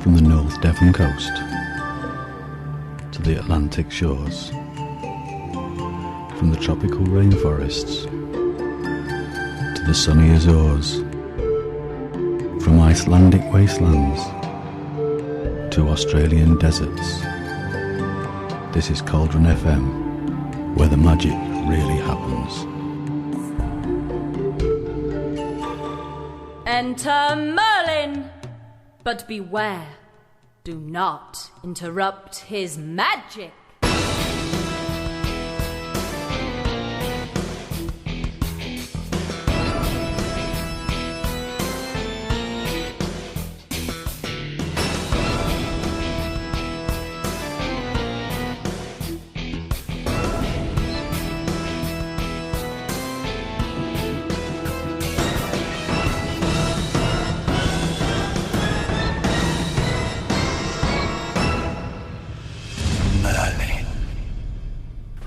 From the North Devon coast to the Atlantic shores, from the tropical rainforests to the sunny Azores, from Icelandic wastelands to Australian deserts. This is Cauldron FM, where the magic really happens. Enter Merlin, but beware, do not interrupt his magic.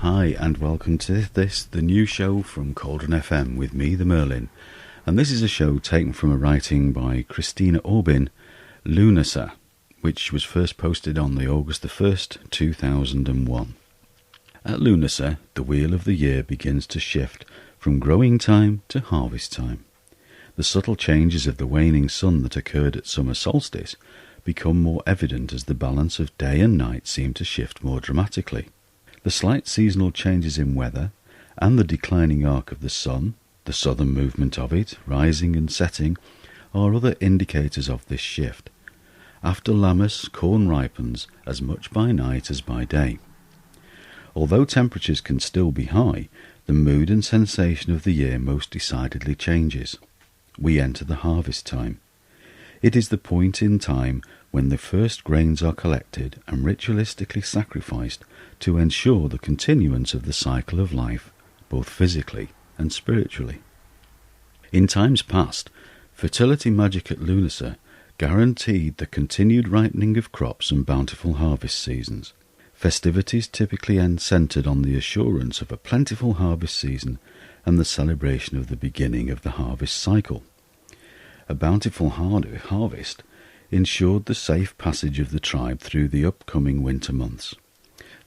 Hi and welcome to the new show from Cauldron FM with me, the Merlin. And this is a show taken from a writing by Christina Orbin, Lunasa, which was first posted on the August the 1st, 2001. At Lunasa, the wheel of the year begins to shift from growing time to harvest time. The subtle changes of the waning sun that occurred at summer solstice become more evident as the balance of day and night seem to shift more dramatically. The slight seasonal changes in weather and the declining arc of the sun, the southern movement of it, rising and setting, are other indicators of this shift. After Lammas, corn ripens as much by night as by day. Although temperatures can still be high, the mood and sensation of the year most decidedly changes. We enter the harvest time. It is the point in time when the first grains are collected and ritualistically sacrificed to ensure the continuance of the cycle of life, both physically and spiritually. In times past, fertility magic at Lunasa guaranteed the continued ripening of crops and bountiful harvest seasons. Festivities typically centred on the assurance of a plentiful harvest season and the celebration of the beginning of the harvest cycle. A bountiful harvest ensured the safe passage of the tribe through the upcoming winter months.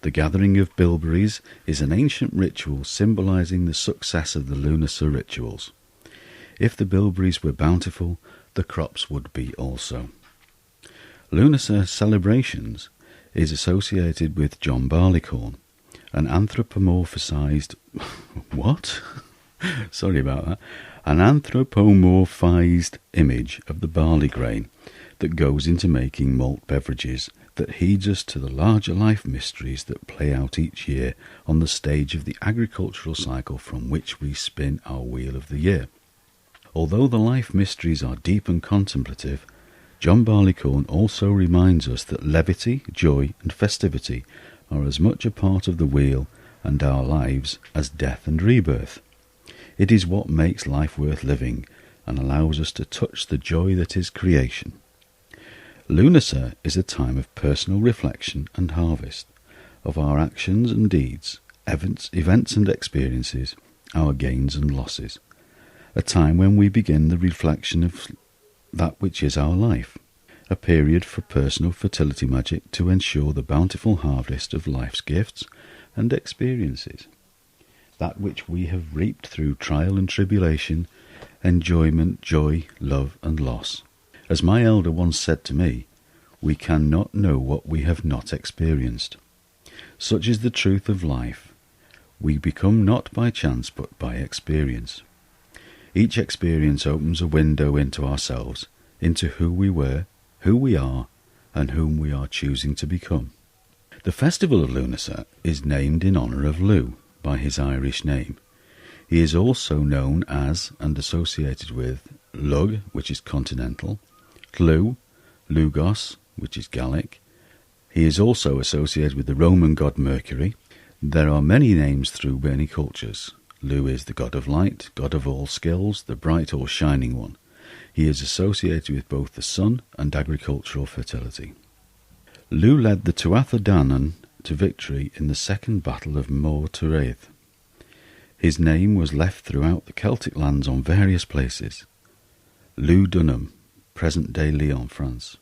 The gathering of bilberries is an ancient ritual symbolising the success of the Lunasa rituals. If the bilberries were bountiful, the crops would be also. Lunasa celebrations is associated with John Barleycorn, an anthropomorphized... what? Sorry about that. An anthropomorphized image of the barley grain that goes into making malt beverages that heeds us to the larger life mysteries that play out each year on the stage of the agricultural cycle from which we spin our wheel of the year. Although the life mysteries are deep and contemplative, John Barleycorn also reminds us that levity, joy and festivity are as much a part of the wheel and our lives as death and rebirth. It is what makes life worth living and allows us to touch the joy that is creation. Lunasa is a time of personal reflection and harvest, of our actions and deeds, events and experiences, our gains and losses. A time when we begin the reflection of that which is our life. A period for personal fertility magic to ensure the bountiful harvest of life's gifts and experiences. That which we have reaped through trial and tribulation, enjoyment, joy, love and loss. As my elder once said to me, we cannot know what we have not experienced. Such is the truth of life. We become not by chance but by experience. Each experience opens a window into ourselves, into who we were, who we are, and whom we are choosing to become. The festival of Lunasa is named in honour of Lugh, by his Irish name. He is also known as and associated with Lugh, which is continental, Llw, Lugos, which is Gaelic. He is also associated with the Roman god Mercury. There are many names through many cultures. Lugh is the god of light, god of all skills, the bright or shining one. He is associated with both the sun and agricultural fertility. Lugh led the Tuatha Danann to victory in the Second Battle of Mor Tuath. His name was left throughout the Celtic lands on various places. Lugh Dunham, present-day Lyon, France.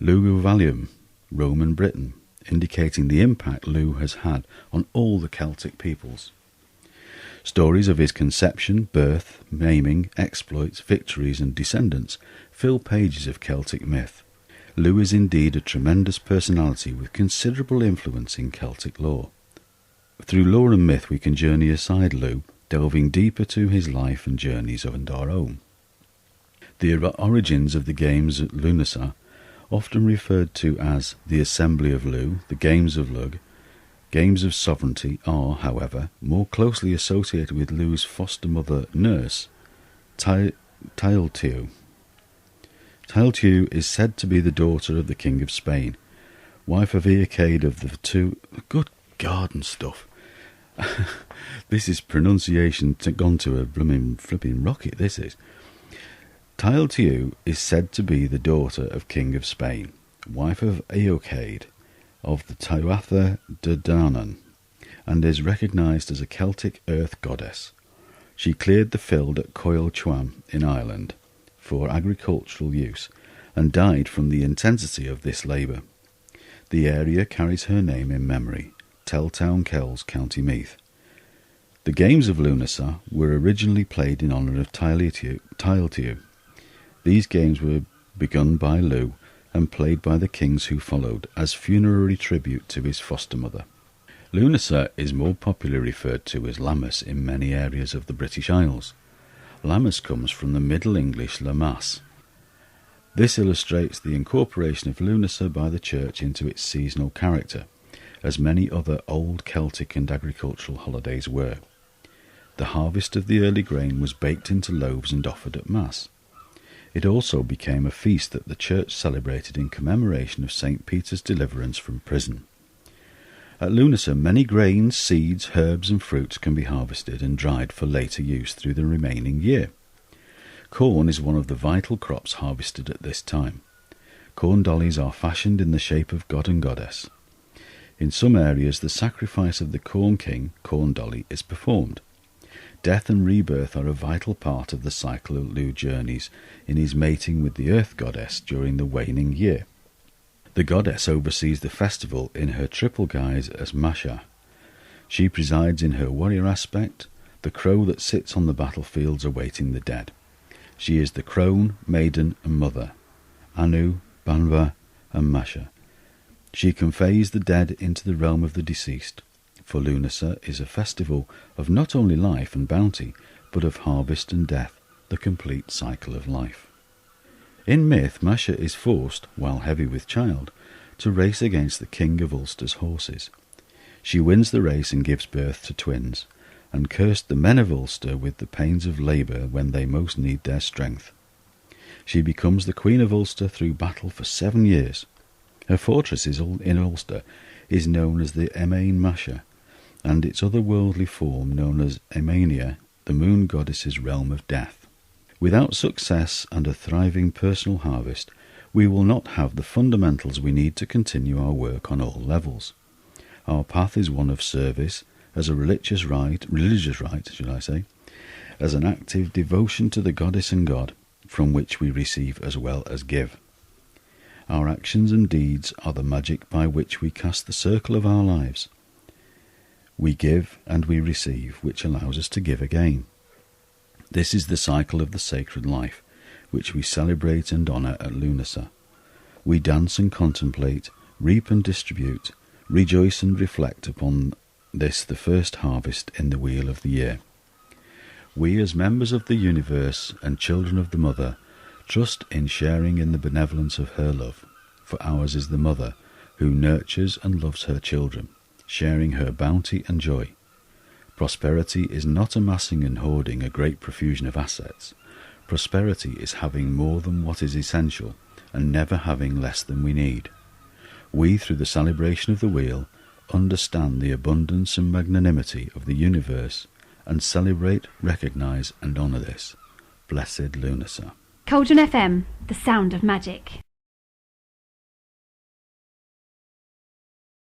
Luguvallium, Roman Britain, indicating the impact Lugh has had on all the Celtic peoples. Stories of his conception, birth, naming, exploits, victories and descendants fill pages of Celtic myth. Lugh is indeed a tremendous personality with considerable influence in Celtic lore. Through lore and myth we can journey aside Lugh, delving deeper to his life and journeys and our own. The origins of the games at Lunasa, often referred to as the Assembly of Lugh, the Games of Lugh, Games of Sovereignty, are, however, more closely associated with Lugh's foster mother nurse, Tailtiu. Tailtiu is said to be the daughter of the King of Spain, wife of Eochaid of the two... Good garden stuff. This is pronunciation gone to a blooming flipping rocket, this is. Tailtiu is said to be the daughter of King of Spain, wife of Eochaid of the Tuatha de Danann, and is recognised as a Celtic earth goddess. She cleared the field at Coil Chuam in Ireland for agricultural use and died from the intensity of this labour. The area carries her name in memory, Telltown Kells, County Meath. The Games of Lunasa were originally played in honour of Tailtiu. These games were begun by Lugh and played by the kings who followed as funerary tribute to his foster mother. Lunasa is more popularly referred to as Lammas in many areas of the British Isles. Lammas comes from the Middle English Lammas. This illustrates the incorporation of Lunasa by the Church into its seasonal character, as many other old Celtic and agricultural holidays were. The harvest of the early grain was baked into loaves and offered at Mass. It also became a feast that the Church celebrated in commemoration of St. Peter's deliverance from prison. At Lunasa, many grains, seeds, herbs and fruits can be harvested and dried for later use through the remaining year. Corn is one of the vital crops harvested at this time. Corn dollies are fashioned in the shape of god and goddess. In some areas, the sacrifice of the Corn King, Corn Dolly, is performed. Death and rebirth are a vital part of the cycle of Lugh journeys in his mating with the Earth Goddess during the waning year. The goddess oversees the festival in her triple guise as Masha. She presides in her warrior aspect, the crow that sits on the battlefields awaiting the dead. She is the crone, maiden and mother, Anu, Banva and Masha. She conveys the dead into the realm of the deceased, for Lunasa is a festival of not only life and bounty, but of harvest and death, the complete cycle of life. In myth, Masha is forced, while heavy with child, to race against the King of Ulster's horses. She wins the race and gives birth to twins, and cursed the men of Ulster with the pains of labour when they most need their strength. She becomes the Queen of Ulster through battle for 7 years. Her fortress in Ulster is known as the Emain Masha, and its otherworldly form known as Emania, the moon goddess's realm of death. Without success and a thriving personal harvest, we will not have the fundamentals we need to continue our work on all levels. Our path is one of service, as a religious rite, as an active devotion to the goddess and God, from which we receive as well as give. Our actions and deeds are the magic by which we cast the circle of our lives. We give and we receive, which allows us to give again. This is the cycle of the sacred life, which we celebrate and honour at Lunasa. We dance and contemplate, reap and distribute, rejoice and reflect upon this, the first harvest in the wheel of the year. We, as members of the universe and children of the Mother, trust in sharing in the benevolence of her love, for ours is the Mother, who nurtures and loves her children, sharing her bounty and joy. Prosperity is not amassing and hoarding a great profusion of assets. Prosperity is having more than what is essential, and never having less than we need. We, through the celebration of the wheel, understand the abundance and magnanimity of the universe, and celebrate, recognise and honour this. Blessed Lunasa. Cauldron FM, the sound of magic.